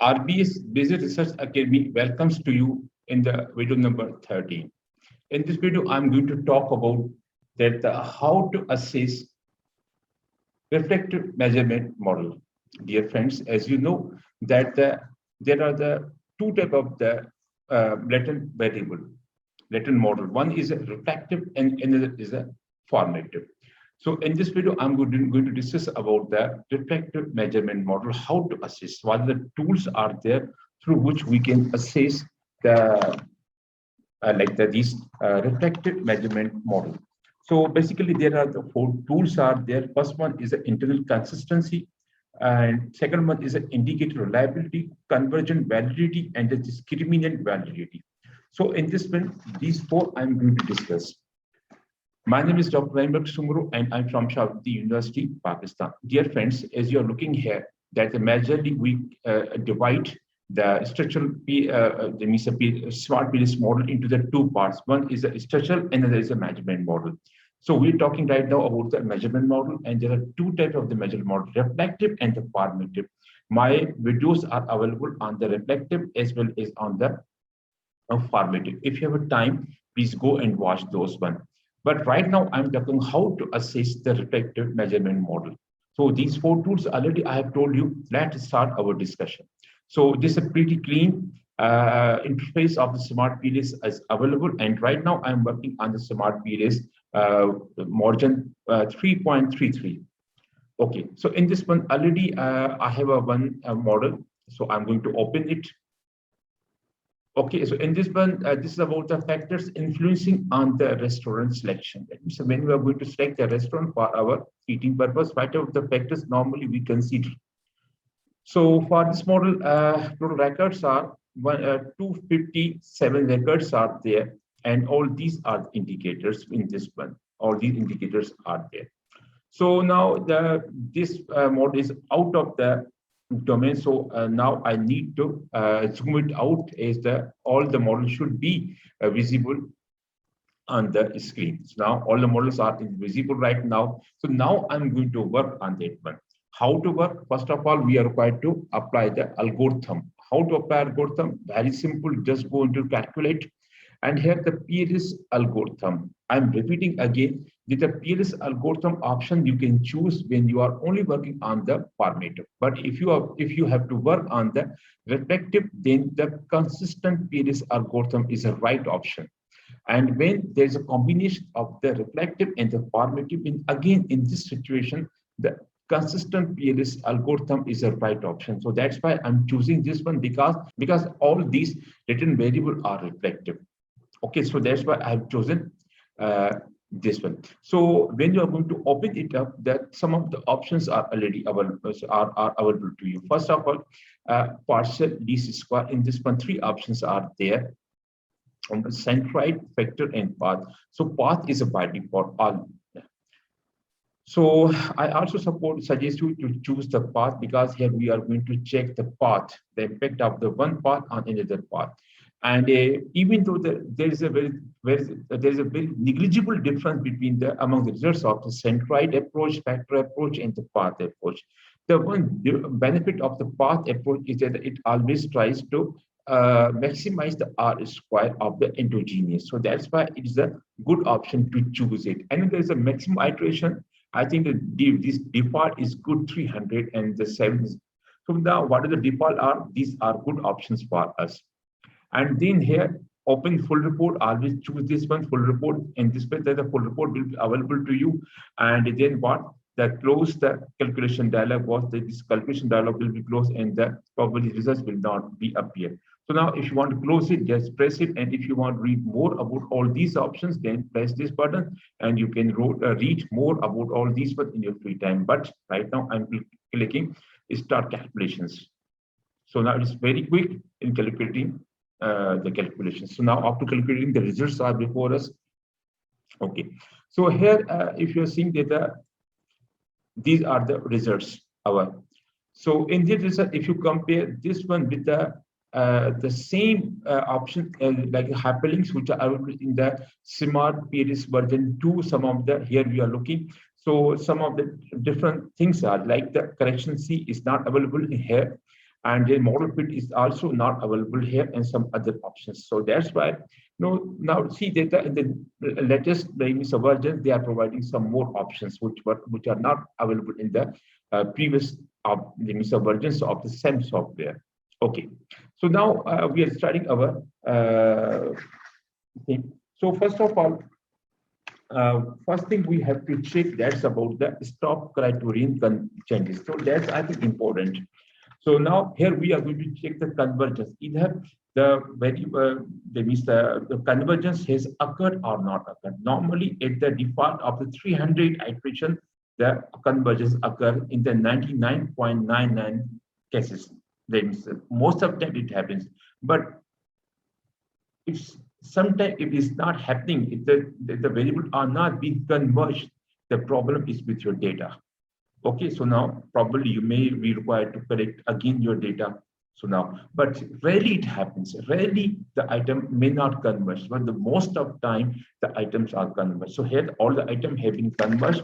RBS Basic Research Academy welcomes to you in the video number 13. In this video, I'm going to talk about how to assess reflective measurement model. Dear friends, as you know, there are the two type of the latent variable, latent model. One is a reflective and another is a formative. So in this video, I'm going to discuss about the reflective measurement model, how to assess, what the tools are there through which we can assess the these reflective measurement model. So basically, there are the four tools are there. First one is the internal consistency, and second one is the indicator reliability, convergent validity, and the discriminant validity. So in this one, these four I'm going to discuss. My name is Dr. Raimberg Sumru, and I'm from Shahidi University, Pakistan. Dear friends, as you're looking here, that majorly we divide the structural smart PLS model into the two parts. One is a structural, and another is a measurement model. So we're talking right now about the measurement model, and there are two types of the measurement model: reflective and the formative. My videos are available on the reflective as well as on the formative. If you have a time, please go and watch those one. But right now, I'm talking how to assess the reflective measurement model. So these four tools already I have told you. Let's start our discussion. So this is a pretty clean interface of the Smart PLS is available. And right now, I'm working on the Smart PLS version 3.33. Okay, so in this one already I have a one model. So I'm going to open it. Okay, so in this one, this is about the factors influencing on the restaurant selection. So when we are going to select the restaurant for our eating purpose, what are the factors normally we consider? So for this model, total records are 257 records are there, and all these are indicators in this one. All these indicators are there. So now this model is out of the domain. So now I need to zoom it out as all the models should be visible on the screen. So now all the models are visible right now. So now I'm going to work on that one. How to work? First of all, we are required to apply the algorithm. How to apply algorithm? Very simple. Just go into calculate. And here the PLS algorithm. I'm repeating again, with the PLS algorithm option you can choose when you are only working on the formative. But if you have to work on the reflective, then the consistent PLS algorithm is the right option. And when there's a combination of the reflective and the formative, again in this situation, the consistent PLS algorithm is the right option. So that's why I'm choosing this one because all these written variables are reflective. Okay, so that's why I have chosen this one. So when you are going to open it up, that some of the options are already available are available to you. First of all, partial least square. In this one, three options are there: centroid, factor, and path. So path is a by default all. So I also suggest you to choose the path because here we are going to check the path, the impact of the one path on another path. And even though there is a very negligible difference between among the results of the centroid approach, factor approach, and the path approach. The one benefit of the path approach is that it always tries to maximize the R square of the endogenous. So that's why it is a good option to choose it. And there is a maximum iteration. I think this default is good 300 and the 7. So now what are the default are? These are good options for us. And then here, open full report, always choose this one, full report, and this way that the full report will be available to you. And then what? Close the calculation dialog was that this calculation dialog will be closed and the probability results will not be appear. So now if you want to close it, just press it. And if you want to read more about all these options, then press this button and you can read more about all these but in your free time. But right now I'm clicking start calculations. So now it's very quick in calculating the calculations. So now after calculating, the results are before us. Okay, so here if you're seeing data, these are the results. So in this result, if you compare this one with the same option like hyperlinks which are available in the Smart PLS version 2, some of the here we are looking. So some of the different things are like the correction C is not available here. and the model fit is also not available here, and some other options. So that's why now see that in the latest version they are providing some more options which are not available in the previous versions of the same software. Okay, so now we are starting our thing. So first of all, first thing we have to check, that's about the stop criterion changes. So that's, I think, important. So now here we are going to check the convergence. Either the the convergence has occurred or not occurred. Normally, at the default of the 300 iteration, the convergence occur in the 99.99 cases. That means most of the time it happens. But if sometimes it is not happening, if the variable are not being converged, the problem is with your data. Okay, so now probably you may be required to correct again your data. So now, but rarely it happens. Rarely the item may not converge, but the most of time the items are converged. So here all the items have been converged,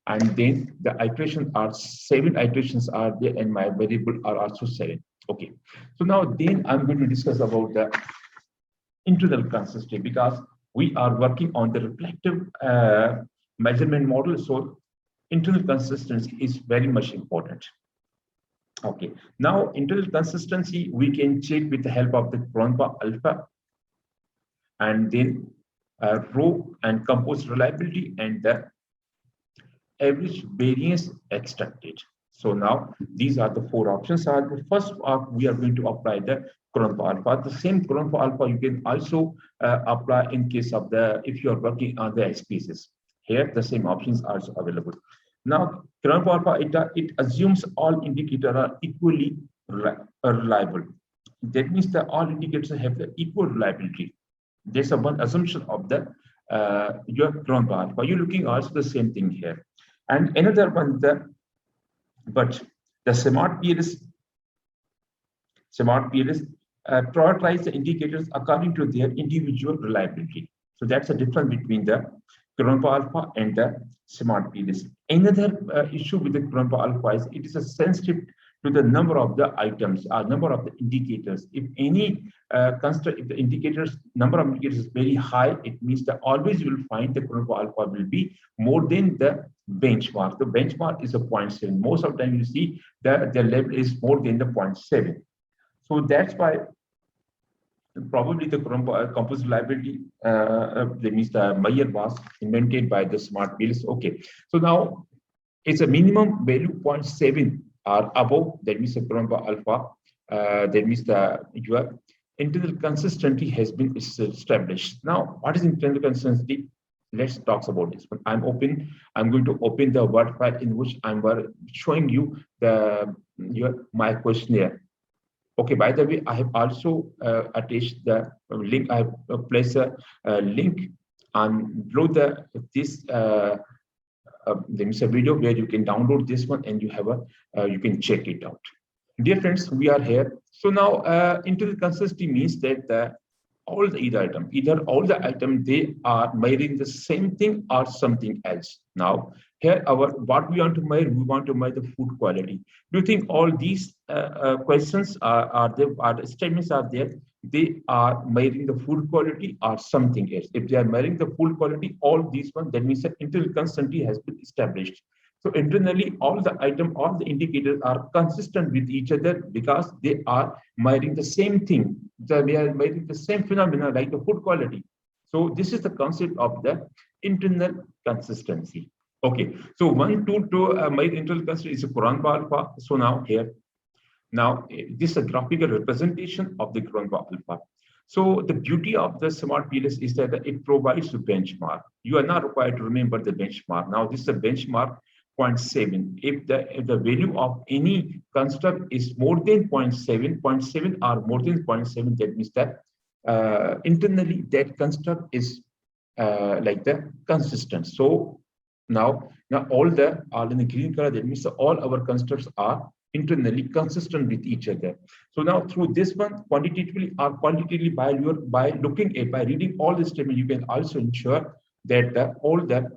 and then the iterations are 7 iterations are there, and my variable are also 7. Okay, so now then I'm going to discuss about the internal consistency, because we are working on the reflective measurement model. So internal consistency is very much important. Okay, now internal consistency we can check with the help of the Cronpa alpha, and then row and composite reliability, and the average variance extracted. So now these are the 4 options. The first we are going to apply the Cronpa alpha. The same Cronpa alpha you can also apply in case of if you are working on the species. Here the same options are also available. Now Cronpa alpha it assumes all indicators are equally reliable. That means that all indicators have the equal reliability. There's one assumption of the your Cronpa alpha. You're looking also the same thing here. And another one, but the smart PLS prioritize the indicators according to their individual reliability. So that's the difference between the Cronpa alpha and the smart PLS. Another issue with the Cronpa alpha is it is a sensitive to the number of the items or number of the indicators. If any construct, if the indicators number of indicators is very high, it means that always you will find the Cronpa alpha will be more than the benchmark. The benchmark is a 0.7. Most of the time you see that the level is more than the 0.7. So that's why probably the composite reliability, that means the Meyer was invented by the smart PLS. Okay, so now it's a minimum value 0.7 or above. That means the Cronpa alpha. That means your internal consistency has been established. Now, what is internal consistency? Let's talk about this one. I'm going to open the Word file in which I'm showing you my questionnaire. Okay, by the way, I have also attached the link. I have placed a link on below this video where you can download this one, and you have you can check it out. Dear friends, we are here. So now internal consistency means that all the items they are measuring the same thing or something else. Now here what we want to measure, we want to measure the food quality. Do you think all these questions the statements are there, they are measuring the food quality or something else? If they are measuring the food quality, all these ones, that means that internal consistency has been established. So internally, all the indicators are consistent with each other because they are measuring the same thing. They are measuring the same phenomena like the food quality. So this is the concept of the internal consistency. Okay, so one tool to measure internal consistency is a Cronpa alpha. So now this is a graphical representation of the Cronpa alpha. So the beauty of the smart PLS is that it provides the benchmark. You are not required to remember the benchmark. Now this is a benchmark 0.7. If the value of any construct is more than 0.7 or more than 0.7, that means that internally that construct is like the consistent. So now all in the green color, that means all our constructs are internally consistent with each other. So now through this one, quantitatively or quantitatively by reading all the statement, you can also ensure that all the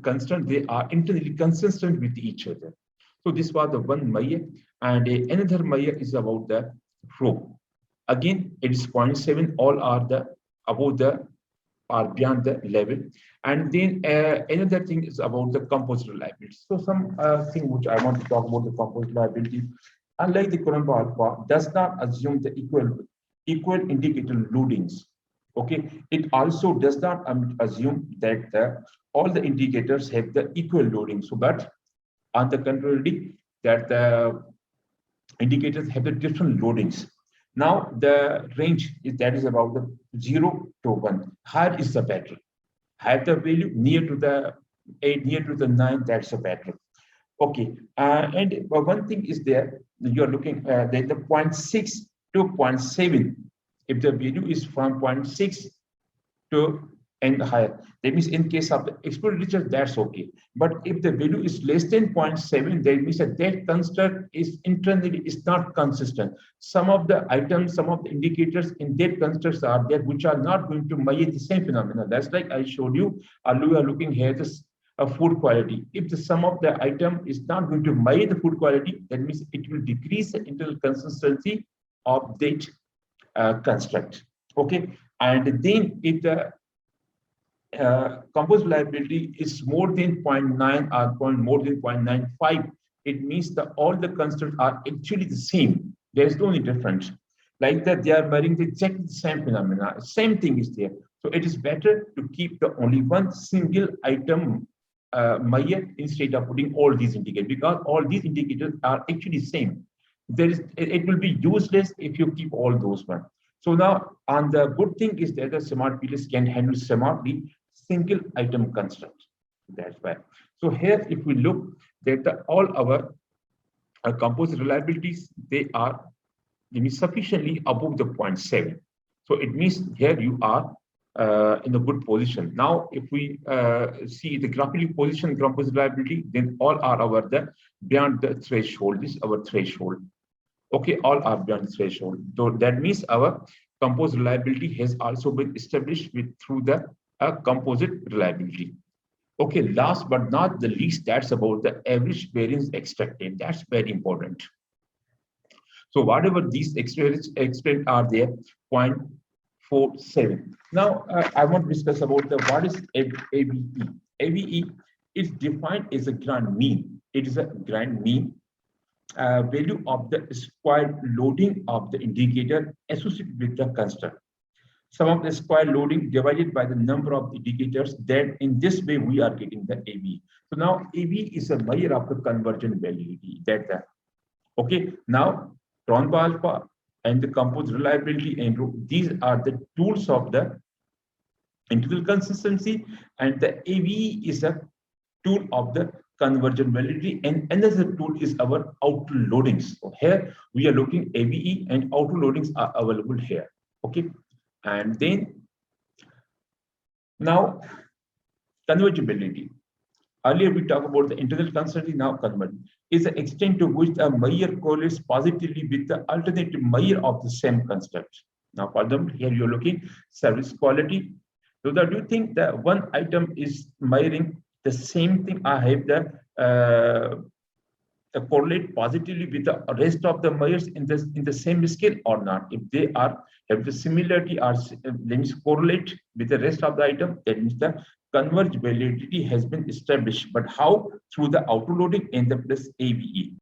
constant they are internally consistent with each other. So this was the one Meyer. and another measure is about the rho. Again, it is 0.7. All are the above the or beyond the level. And then another thing is about the composite reliability. So some thing which I want to talk about the composite reliability. Unlike the Colombo alpha, does not assume the equal indicator loadings. Okay, it also does not assume that all the indicators have the equal loading. So, but on the contrary, that the indicators have the different loadings. Now the range is that is about the 0 to 1. Higher is the better. Higher the value near to the 8, near to the 9, that's a better. Okay, and one thing is there, you're looking at the 0.6 to 0.7. If the value is from 0.6 to and higher, that means in case of the expenditure, that's okay. But if the value is less than 0.7, that means that construct is internally is not consistent. Some of the items, some of the indicators in that constructs are there which are not going to measure the same phenomena. That's like I showed you, we are looking here this food quality. If the sum of the item is not going to measure the food quality, that means it will decrease the internal consistency of that construct. Okay, and then if the composite reliability is more than 0.9 or more than 0.95, it means that all the constructs are actually the same. There is no any difference. Like that, they are wearing exactly the same phenomena. Same thing is there. So it is better to keep the only one single item measure instead of putting all these indicators, because all these indicators are actually same. It will be useless if you keep all those ones. So now, on the good thing is that the smart PLS can handle smartly single item construct. That's why. So here, if we look that all our composite reliabilities, they are sufficiently above the 0.7. So it means here you are in a good position. Now, if we see the graphically position composite reliability, then all are over the beyond the threshold. This is our threshold. Okay, all are beyond the threshold. So that means our composite reliability has also been established through the composite reliability. Okay, last but not the least, that's about the average variance extracted. That's very important. So whatever these extracted are there, 0.47. Now I want to discuss about what is AVE. AVE is defined as a grand mean. It is a grand mean value of the square loading of the indicator associated with the construct. Sum of the square loading divided by the number of indicators. Then in this way we are getting the AVE. So now AVE is a measure of the convergent validity. That's that. Okay. Now Cronbach alpha and the composite reliability and these are the tools of the integral consistency, and the AVE is a tool of the convergent validity, and another tool is our auto loadings. So here we are looking AVE and auto loadings are available here. Okay, and then now convergibility. Earlier we talked about the integral consistency. Now convergent is the extent to which a measure correlates positively with the alternative measure of the same construct. Now, for example, here you're looking service quality. So that do you think that one item is measuring the same thing? I have the correlate positively with the rest of the measures in the same scale or not? If they are have the similarity or means correlate with the rest of the item, that means the converge validity has been established. But how? Through the auto loading and the plus AVE.